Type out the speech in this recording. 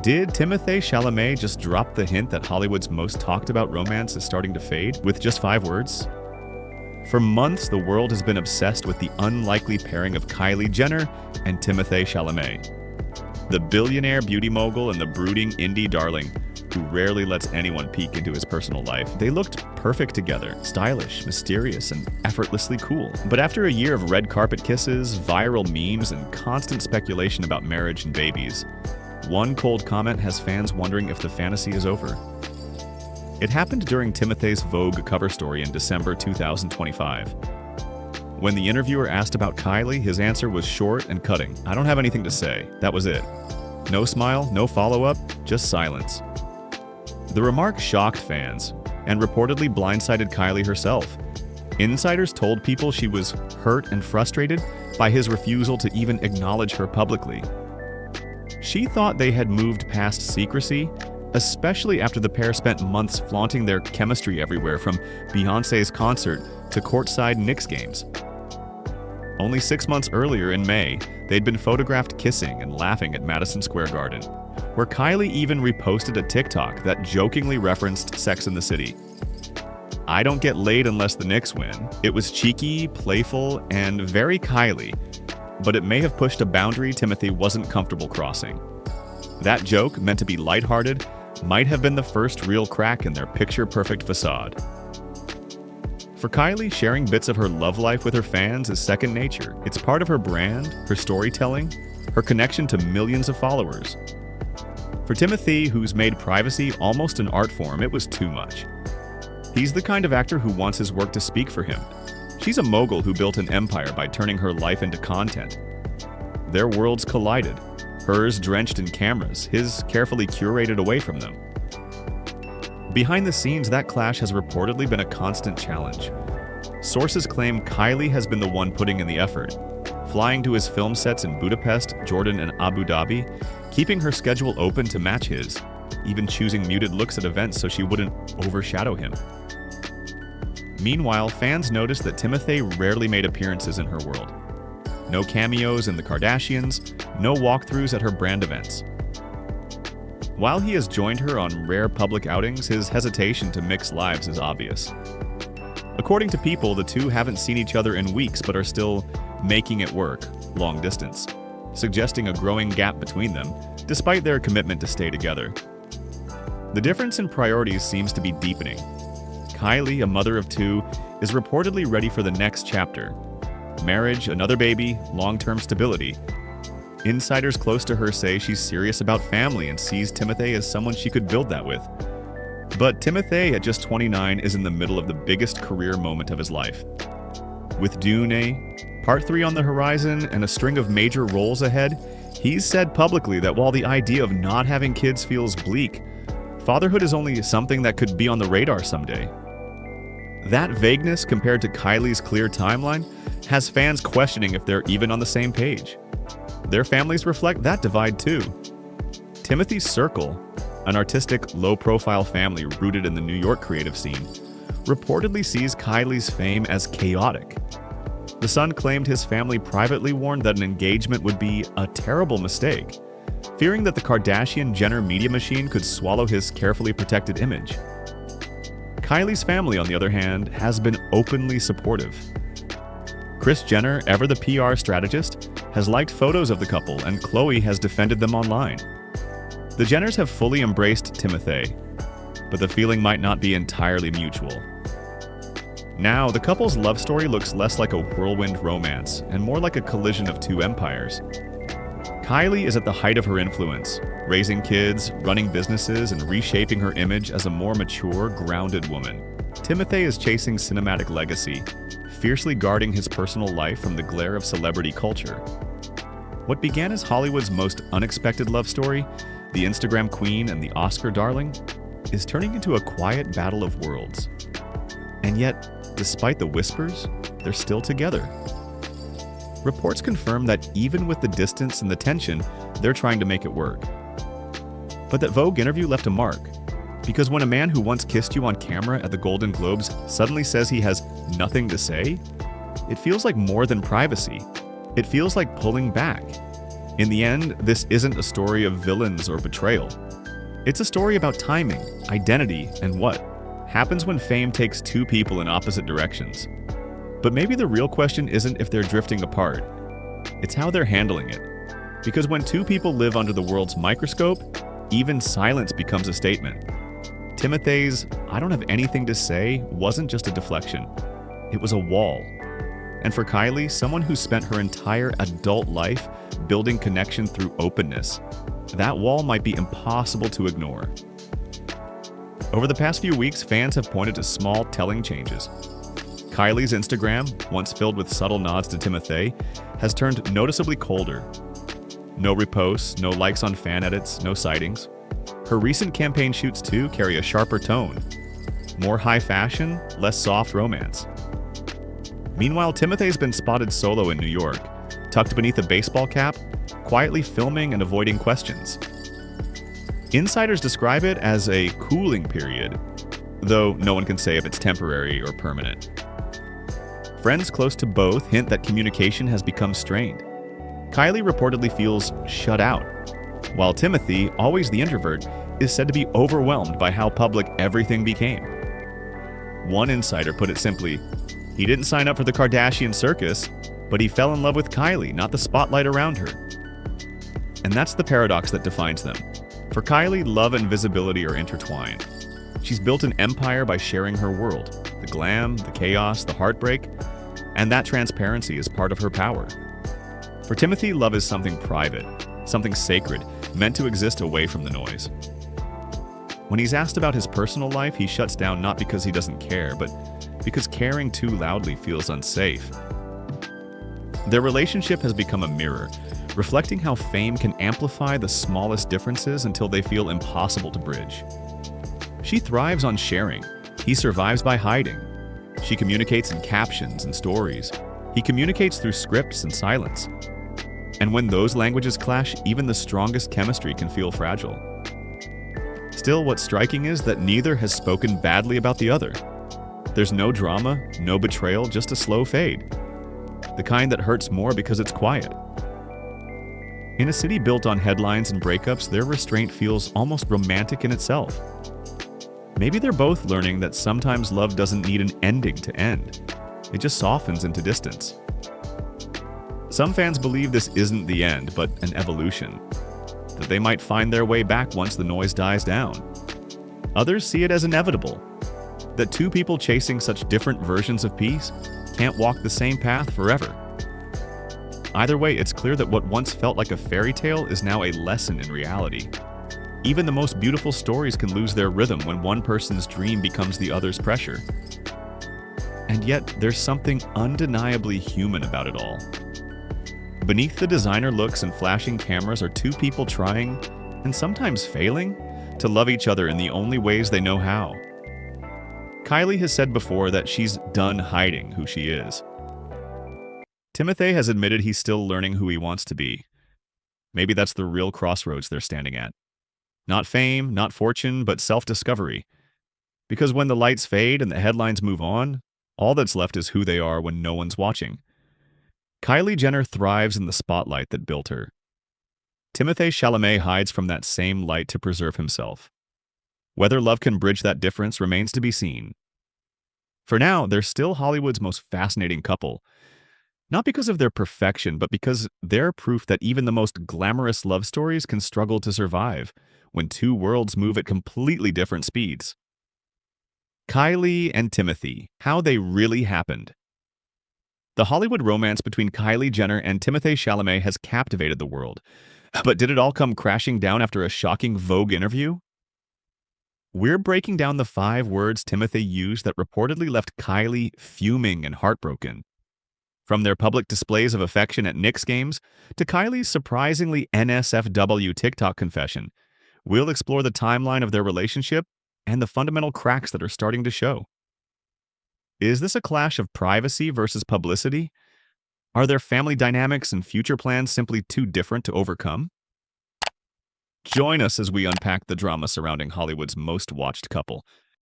Did Timothée Chalamet just drop the hint that Hollywood's most talked about romance is starting to fade with just 5 words? For months, the world has been obsessed with the unlikely pairing of Kylie Jenner and Timothée Chalamet. The billionaire beauty mogul and the brooding indie darling who rarely lets anyone peek into his personal life. They looked perfect together, stylish, mysterious, and effortlessly cool. But after a year of red carpet kisses, viral memes, and constant speculation about marriage and babies, one cold comment has fans wondering if the fantasy is over. It happened during Timothee's Vogue cover story in December 2025. When the interviewer asked about Kylie, his answer was short and cutting. "I don't have anything to say. That was it." No smile, no follow-up, just silence. The remark shocked fans and reportedly blindsided Kylie herself. Insiders told people she was hurt and frustrated by his refusal to even acknowledge her publicly. She thought they had moved past secrecy, especially after the pair spent months flaunting their chemistry everywhere from Beyoncé's concert to courtside Knicks games. Only 6 months earlier in May, they'd been photographed kissing and laughing at Madison Square Garden, where Kylie even reposted a TikTok that jokingly referenced Sex and the City. "I don't get laid unless the Knicks win." It was cheeky, playful, and very Kylie, but it may have pushed a boundary Timothee wasn't comfortable crossing. That joke, meant to be lighthearted, might have been the first real crack in their picture-perfect facade. For Kylie, sharing bits of her love life with her fans is second nature. It's part of her brand, her storytelling, her connection to millions of followers. For Timothee, who's made privacy almost an art form, it was too much. He's the kind of actor who wants his work to speak for him. She's a mogul who built an empire by turning her life into content. Their worlds collided, hers drenched in cameras, his carefully curated away from them. Behind the scenes, that clash has reportedly been a constant challenge. Sources claim Kylie has been the one putting in the effort, flying to his film sets in Budapest, Jordan, and Abu Dhabi, keeping her schedule open to match his, even choosing muted looks at events so she wouldn't overshadow him. Meanwhile, fans noticed that Timothée rarely made appearances in her world. No cameos in The Kardashians, no walkthroughs at her brand events. While he has joined her on rare public outings, his hesitation to mix lives is obvious. According to People, the two haven't seen each other in weeks but are still making it work, long distance, suggesting a growing gap between them, despite their commitment to stay together. The difference in priorities seems to be deepening. Kylie, a mother of 2, is reportedly ready for the next chapter. Marriage, another baby, long-term stability. Insiders close to her say she's serious about family and sees Timothée as someone she could build that with. But Timothée, at just 29, is in the middle of the biggest career moment of his life. With Dune, Part 3 on the horizon, and a string of major roles ahead, he's said publicly that while the idea of not having kids feels bleak, fatherhood is only something that could be on the radar someday. That vagueness, compared to Kylie's clear timeline, has fans questioning if they're even on the same page. Their families reflect that divide too. Timothy's circle, an artistic, low-profile family rooted in the New York creative scene, reportedly sees Kylie's fame as chaotic. The Sun claimed his family privately warned that an engagement would be a terrible mistake, fearing that the Kardashian-Jenner media machine could swallow his carefully protected image. Kylie's family, on the other hand, has been openly supportive. Kris Jenner, ever the PR strategist, has liked photos of the couple, and Khloe has defended them online. The Jenners have fully embraced Timothée, but the feeling might not be entirely mutual. Now, the couple's love story looks less like a whirlwind romance and more like a collision of 2 empires. Kylie is at the height of her influence, raising kids, running businesses, and reshaping her image as a more mature, grounded woman. Timothée is chasing cinematic legacy, fiercely guarding his personal life from the glare of celebrity culture. What began as Hollywood's most unexpected love story, the Instagram queen and the Oscar darling, is turning into a quiet battle of worlds. And yet, despite the whispers, they're still together. Reports confirm that even with the distance and the tension, they're trying to make it work. But that Vogue interview left a mark. Because when a man who once kissed you on camera at the Golden Globes suddenly says he has nothing to say, it feels like more than privacy. It feels like pulling back. In the end, this isn't a story of villains or betrayal. It's a story about timing, identity, and what happens when fame takes two people in opposite directions. But maybe the real question isn't if they're drifting apart, it's how they're handling it. Because when two people live under the world's microscope, even silence becomes a statement. Timothee's "I don't have anything to say" wasn't just a deflection, it was a wall. And for Kylie, someone who spent her entire adult life building connection through openness, that wall might be impossible to ignore. Over the past few weeks, fans have pointed to small, telling changes. Kylie's Instagram, once filled with subtle nods to Timothée, has turned noticeably colder. No reposts, no likes on fan edits, no sightings. Her recent campaign shoots, too, carry a sharper tone. More high fashion, less soft romance. Meanwhile, Timothee's been spotted solo in New York, tucked beneath a baseball cap, quietly filming and avoiding questions. Insiders describe it as a cooling period, though no one can say if it's temporary or permanent. Friends close to both hint that communication has become strained. Kylie reportedly feels shut out, while Timothee, always the introvert, is said to be overwhelmed by how public everything became. One insider put it simply, "He didn't sign up for the Kardashian circus, but he fell in love with Kylie, not the spotlight around her." And that's the paradox that defines them. For Kylie, love and visibility are intertwined. She's built an empire by sharing her world, the glam, the chaos, the heartbreak, and that transparency is part of her power. For Timothee, love is something private, something sacred, meant to exist away from the noise. When he's asked about his personal life, he shuts down not because he doesn't care, but because caring too loudly feels unsafe. Their relationship has become a mirror, reflecting how fame can amplify the smallest differences until they feel impossible to bridge. She thrives on sharing. He survives by hiding. She communicates in captions and stories. He communicates through scripts and silence. And when those languages clash, even the strongest chemistry can feel fragile. Still, what's striking is that neither has spoken badly about the other. There's no drama, no betrayal, just a slow fade. The kind that hurts more because it's quiet. In a city built on headlines and breakups, their restraint feels almost romantic in itself. Maybe they're both learning that sometimes love doesn't need an ending to end. It just softens into distance. Some fans believe this isn't the end, but an evolution. That they might find their way back once the noise dies down. Others see it as inevitable. That two people chasing such different versions of peace can't walk the same path forever. Either way, it's clear that what once felt like a fairy tale is now a lesson in reality. Even the most beautiful stories can lose their rhythm when one person's dream becomes the other's pressure. And yet, there's something undeniably human about it all. Beneath the designer looks and flashing cameras are two people trying, and sometimes failing, to love each other in the only ways they know how. Kylie has said before that she's done hiding who she is. Timothée has admitted he's still learning who he wants to be. Maybe that's the real crossroads they're standing at. Not fame, not fortune, but self-discovery. Because when the lights fade and the headlines move on, all that's left is who they are when no one's watching. Kylie Jenner thrives in the spotlight that built her. Timothée Chalamet hides from that same light to preserve himself. Whether love can bridge that difference remains to be seen. For now, they're still Hollywood's most fascinating couple. Not because of their perfection, but because they're proof that even the most glamorous love stories can struggle to survive when two worlds move at completely different speeds. Kylie and Timothée, how they really happened. The Hollywood romance between Kylie Jenner and Timothée Chalamet has captivated the world. But did it all come crashing down after a shocking Vogue interview? We're breaking down the 5 words Timothée used that reportedly left Kylie fuming and heartbroken. From their public displays of affection at Knicks games to Kylie's surprisingly NSFW TikTok confession, we'll explore the timeline of their relationship and the fundamental cracks that are starting to show. Is this a clash of privacy versus publicity? Are their family dynamics and future plans simply too different to overcome? Join us as we unpack the drama surrounding Hollywood's most watched couple.